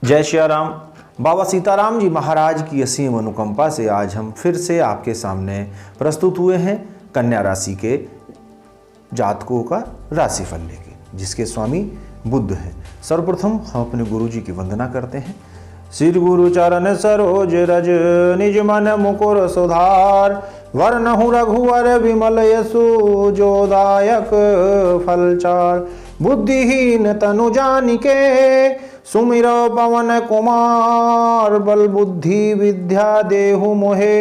जय श्री राम। बाबा सीताराम जी महाराज की असीम अनुकंपा से आज हम फिर से आपके सामने प्रस्तुत हुए हैं कन्या राशि के जातकों का राशिफल लेके, जिसके स्वामी बुध हैं। सर्वप्रथम हम अपने गुरु जी की वंदना करते हैं। श्री गुरु चरण सरोज रज निज मन मुकुर सुधार, वरनहु रघुवर विमल यशु जोदायक फलचार। बुद्धिहीन तनु जानिके सुमिरो पवन कुमार, बल बुद्धि विद्या देहु मोहे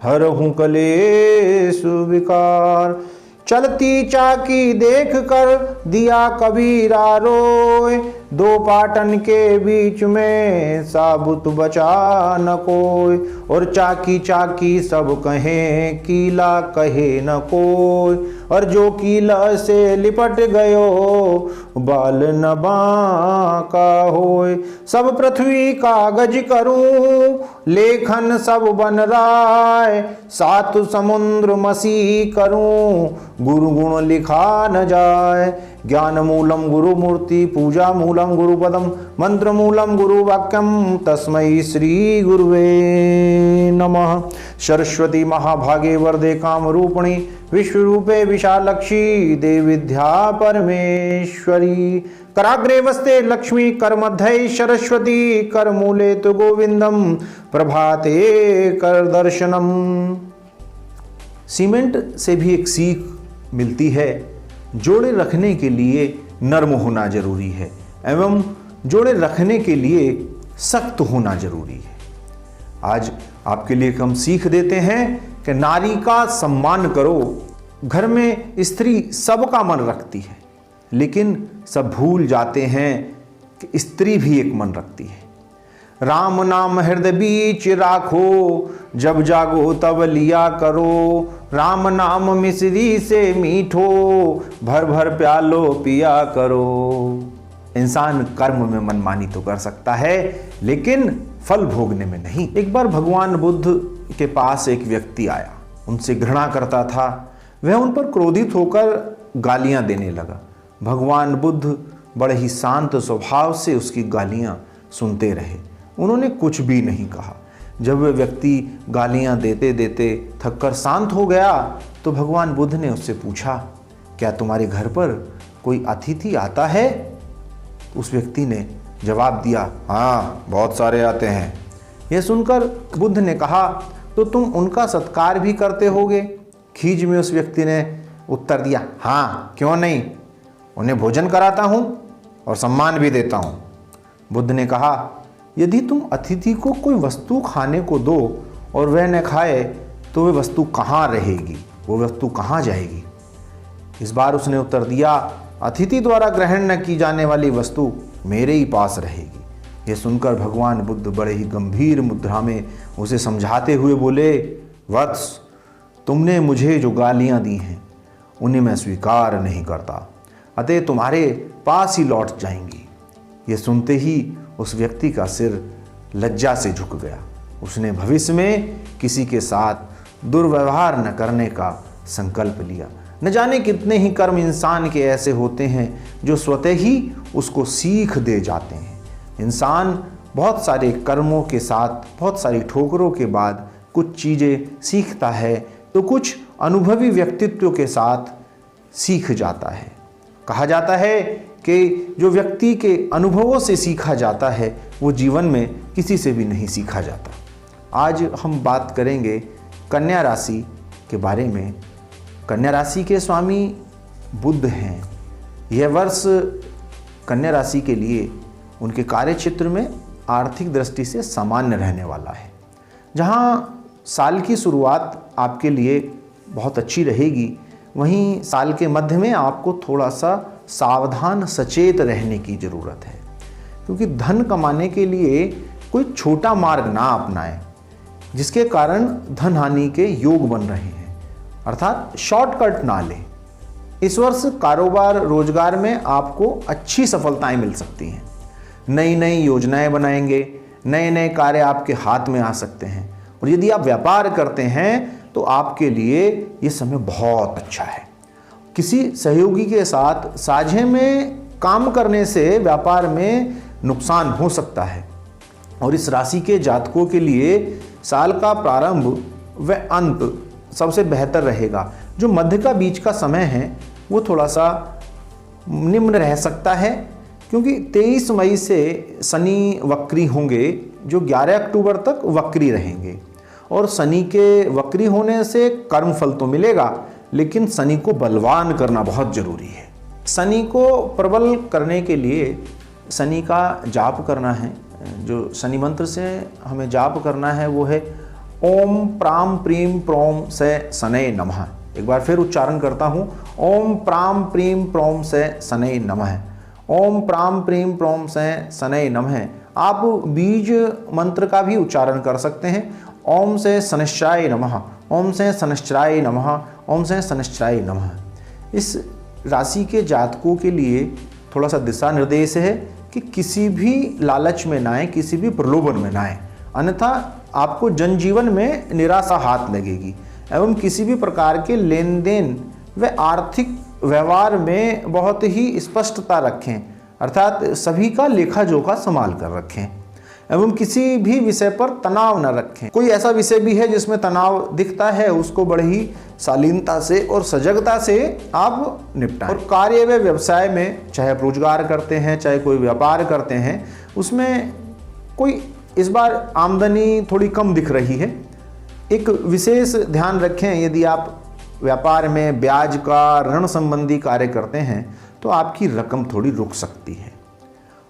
हरहु कलेशु विकार। चलती चाकी देख कर दिया कबीरा रोय, दो पाटन के बीच में साबुत बचा न कोय। और चाकी चाकी सब कहें कीला कहे न कोय, और जो कीला से लिपट गयो बाल न बांका होय। सब पृथ्वी कागज करूं लेखन सब बन राय, सात समुद्र मसी करूं गुरु गुण लिखा न जाए। ज्ञान मूलम गुरु मूर्ति पूजा मूलम गुरु पदम, मंत्र मूलम गुरु वाक्यम तस्मै श्री गुरुवे नमः। सरस्वती महाभागे वरदे काम रूपिणी, विश्वरूपे विशालक्षी देविद्या परमेश्वरी। कराग्रे वस्ते लक्ष्मी कर मध्य सरस्वती, कर मूले तु गोविंदम प्रभाते कर दर्शनम। सीमेंट से भी एक सीख मिलती है, जोड़े रखने के लिए नर्म होना जरूरी है एवं जोड़े रखने के लिए सख्त होना जरूरी है। आज आपके लिए हम सीख देते हैं कि नारी का सम्मान करो। घर में स्त्री सबका मन रखती है, लेकिन सब भूल जाते हैं कि स्त्री भी एक मन रखती है। राम नाम हृदय बीच राखो, जब जागो तब लिया करो। राम नाम मिश्री से मीठो, भर भर प्यालो पिया करो। इंसान कर्म में मनमानी तो कर सकता है, लेकिन फल भोगने में नहीं। एक बार भगवान बुद्ध के पास एक व्यक्ति आया, उनसे घृणा करता था। वह उन पर क्रोधित होकर गालियां देने लगा। भगवान बुद्ध बड़े ही शांत स्वभाव से उसकी गालियां सुनते रहे। उन्होंने कुछ भी नहीं कहा। जब वह व्यक्ति गालियां देते देते थककर शांत हो गया, तो भगवान बुद्ध ने उससे पूछा, क्या तुम्हारे घर पर कोई अतिथि आता है? उस व्यक्ति ने जवाब दिया, हाँ बहुत सारे आते हैं। यह सुनकर बुद्ध ने कहा, तो तुम उनका सत्कार भी करते होगे? खीज में उस व्यक्ति ने उत्तर दिया, हाँ क्यों नहीं, उन्हें भोजन कराता हूँ और सम्मान भी देता हूँ। बुद्ध ने कहा, यदि तुम अतिथि को कोई वस्तु खाने को दो और वह न खाए, तो वह वस्तु कहाँ रहेगी, वो वस्तु कहाँ जाएगी? इस बार उसने उत्तर दिया, अतिथि द्वारा ग्रहण न की जाने वाली वस्तु मेरे ही पास रहेगी। यह सुनकर भगवान बुद्ध बड़े ही गंभीर मुद्रा में उसे समझाते हुए बोले, वत्स, तुमने मुझे जो गालियाँ दी हैं उन्हें मैं स्वीकार नहीं करता, अतः तुम्हारे पास ही लौट जाएंगी। ये सुनते ही उस व्यक्ति का सिर लज्जा से झुक गया। उसने भविष्य में किसी के साथ दुर्व्यवहार न करने का संकल्प लिया। न जाने कितने ही कर्म इंसान के ऐसे होते हैं जो स्वतः ही उसको सीख दे जाते हैं। इंसान बहुत सारे कर्मों के साथ, बहुत सारी ठोकरों के बाद कुछ चीज़ें सीखता है, तो कुछ अनुभवी व्यक्तित्व के साथ सीख जाता है। कहा जाता है कि जो व्यक्ति के अनुभवों से सीखा जाता है, वो जीवन में किसी से भी नहीं सीखा जाता। आज हम बात करेंगे कन्या राशि के बारे में। कन्या राशि के स्वामी बुध हैं। यह वर्ष कन्या राशि के लिए उनके कार्य क्षेत्र में आर्थिक दृष्टि से सामान्य रहने वाला है। जहाँ साल की शुरुआत आपके लिए बहुत अच्छी रहेगी, वहीं साल के मध्य में आपको थोड़ा सा सावधान सचेत रहने की ज़रूरत है, क्योंकि धन कमाने के लिए कोई छोटा मार्ग ना अपनाएं, जिसके कारण धन हानि के योग बन रहे हैं, अर्थात शॉर्टकट ना लें। इस वर्ष कारोबार रोजगार में आपको अच्छी सफलताएं मिल सकती हैं। नई नई योजनाएं बनाएंगे, नए नए कार्य आपके हाथ में आ सकते हैं। और यदि आप व्यापार करते हैं तो आपके लिए ये समय बहुत अच्छा है। किसी सहयोगी के साथ साझे में काम करने से व्यापार में नुकसान हो सकता है, और इस राशि के जातकों के लिए साल का प्रारंभ व अंत सबसे बेहतर रहेगा। जो मध्य का बीच का समय है वो थोड़ा सा निम्न रह सकता है, क्योंकि 23 मई से शनि वक्री होंगे जो 11 अक्टूबर तक वक्री रहेंगे। और शनि के वक्री होने से कर्म फल तो मिलेगा, लेकिन शनि को बलवान करना बहुत जरूरी है। शनि को प्रबल करने के लिए शनि का जाप करना है। जो शनि मंत्र से हमें जाप करना है वो है ओम प्राम प्रीम प्रोम से शनये नमः। एक बार फिर उच्चारण करता हूँ, ओम प्राम प्रीम प्रोम से शनये नमः। ओम प्राम प्रीम प्रोम से शनये नमः। आप बीज मंत्र का भी उच्चारण कर सकते हैं। ओम से शनिश्चराय नमः, ओम से शनिश्चराय नमः, ओम से शनिश्चराय नमः। इस राशि के जातकों के लिए थोड़ा सा दिशा निर्देश है कि किसी भी लालच में ना आए, किसी भी प्रलोभन में ना आए, अन्यथा आपको जनजीवन में निराशा हाथ लगेगी। एवं किसी भी प्रकार के लेन देन व आर्थिक व्यवहार में बहुत ही स्पष्टता रखें, अर्थात सभी का लेखा जोखा संभाल कर रखें। एवं किसी भी विषय पर तनाव न रखें। कोई ऐसा विषय भी है जिसमें तनाव दिखता है, उसको बड़े ही शालीनता से और सजगता से आप निपटाएं। और कार्य व व्यवसाय में, चाहे आप रोजगार करते हैं, चाहे कोई व्यापार करते हैं, उसमें कोई इस बार आमदनी थोड़ी कम दिख रही है। एक विशेष ध्यान रखें, यदि आप व्यापार में ब्याज का ऋण संबंधी कार्य करते हैं तो आपकी रकम थोड़ी रुक सकती है।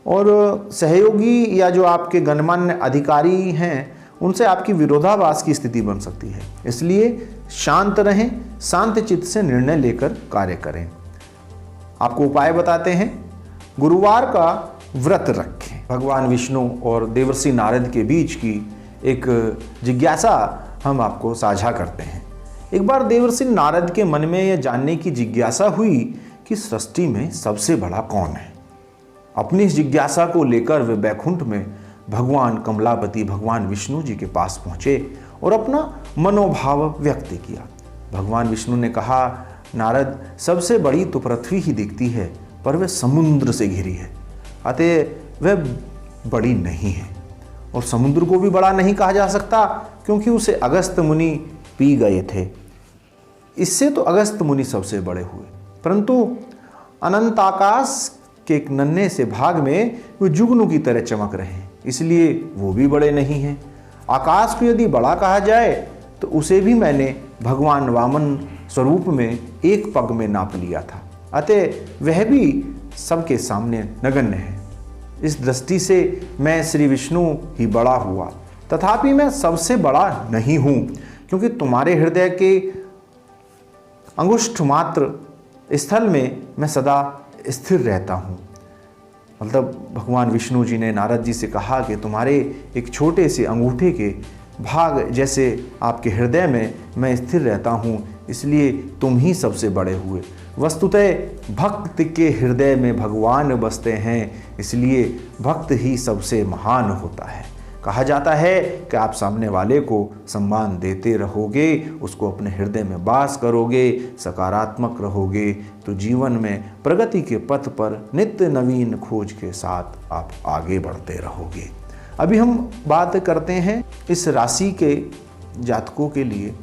और सहयोगी या जो आपके गणमान्य अधिकारी हैं उनसे आपकी विरोधाभास की स्थिति बन सकती है। इसलिए शांत रहें, शांत चित्त से निर्णय लेकर कार्य करें। आपको उपाय बताते हैं। गुरुवार का व्रत रखें। भगवान विष्णु और देवर्षि नारद के बीच की एक जिज्ञासा हम आपको साझा करते हैं। एक बार देवर्षि नारद के मन में यह जानने की जिज्ञासा हुई कि सृष्टि में सबसे बड़ा कौन है। अपनी इस जिज्ञासा को लेकर वे बैकुंठ में भगवान कमलापति भगवान विष्णु जी के पास पहुंचे और अपना मनोभाव व्यक्त किया। भगवान विष्णु ने कहा, नारद, सबसे बड़ी तो पृथ्वी ही दिखती है, पर वह समुद्र से घिरी है, अतः वह बड़ी नहीं है। और समुद्र को भी बड़ा नहीं कहा जा सकता, क्योंकि उसे अगस्त मुनि पी गए थे। इससे तो अगस्त मुनि सबसे बड़े हुए, परंतु अनंत आकाश के एक नन्हे से भाग में वो जुगनू की तरह चमक रहे हैं, इसलिए वो भी बड़े नहीं हैं। आकाश को यदि बड़ा कहा जाए तो उसे भी मैंने भगवान वामन स्वरूप में एक पग में नाप लिया था, अतः वह भी सबके सामने नगण्य है। इस दृष्टि से मैं श्री विष्णु ही बड़ा हुआ, तथापि मैं सबसे बड़ा नहीं हूँ, क्योंकि तुम्हारे हृदय के अंगुष्ठ मात्र स्थल में मैं सदा स्थिर रहता हूँ। मतलब भगवान विष्णु जी ने नारद जी से कहा कि तुम्हारे एक छोटे से अंगूठे के भाग जैसे आपके हृदय में मैं स्थिर रहता हूँ, इसलिए तुम ही सबसे बड़े हुए। वस्तुतः भक्त के हृदय में भगवान बसते हैं, इसलिए भक्त ही सबसे महान होता है। कहा जाता है कि आप सामने वाले को सम्मान देते रहोगे, उसको अपने हृदय में वास करोगे, सकारात्मक रहोगे, तो जीवन में प्रगति के पथ पर नित्य नवीन खोज के साथ आप आगे बढ़ते रहोगे। अभी हम बात करते हैं इस राशि के जातकों के लिए।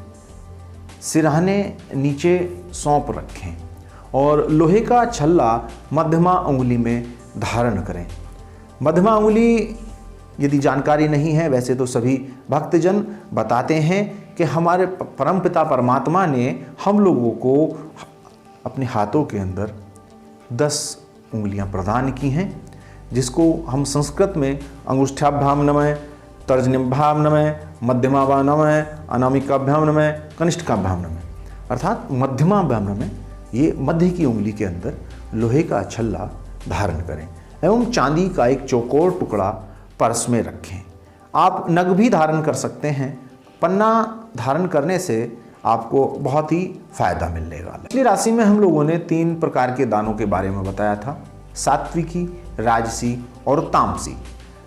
सिरहाने नीचे सौंप रखें और लोहे का छल्ला मध्यमा उंगली में धारण करें। मध्यमा उंगली यदि जानकारी नहीं है, वैसे तो सभी भक्तजन बताते हैं कि हमारे परमपिता परमात्मा ने हम लोगों को अपने हाथों के अंदर 10 उंगलियां प्रदान की हैं, जिसको हम संस्कृत में अंगुष्ठाभ्याम नमः, तर्जनीभ्याम नमः, मध्यमाभ्याम नमः, अनामिकाभ्याम नमः, कनिष्ठकाभ्याम नमः, अर्थात मध्यमाभ्याम नमः। ये मध्य की उंगली के अंदर लोहे का छल्ला धारण करें एवं चांदी का एक चौकोर टुकड़ा पर्स में रखें। आप नग भी धारण कर सकते हैं। पन्ना धारण करने से आपको बहुत ही फायदा मिलेगा। पिछली राशि में हम लोगों ने 3 प्रकार के दानों के बारे में बताया था, सात्विकी, राजसी और तामसी।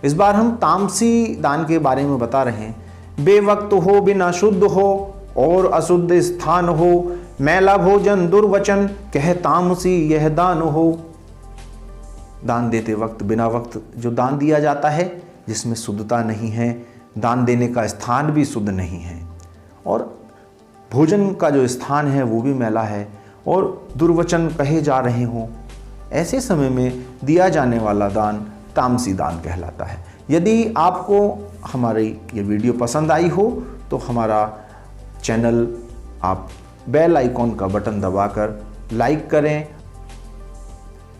इस बार हम तामसी दान के बारे में बता रहे हैं। बेवक्त हो, बिना शुद्ध हो और अशुद्ध स्थान हो, मैला भोजन दुर्वचन, कह तामसी यह दान हो। दान देते वक्त बिना वक्त जो दान दिया जाता है, जिसमें शुद्धता नहीं है, दान देने का स्थान भी शुद्ध नहीं है और भोजन का जो स्थान है वो भी मैला है और दुर्वचन कहे जा रहे हों, ऐसे समय में दिया जाने वाला दान तामसी दान कहलाता है। यदि आपको हमारी ये वीडियो पसंद आई हो तो हमारा चैनल आप बेल आइकॉन का बटन दबाकर लाइक करें।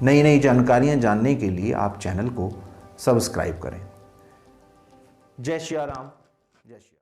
नई नई जानकारियाँ जानने के लिए आप चैनल को सब्सक्राइब करें। जय श्री राम, जय श्री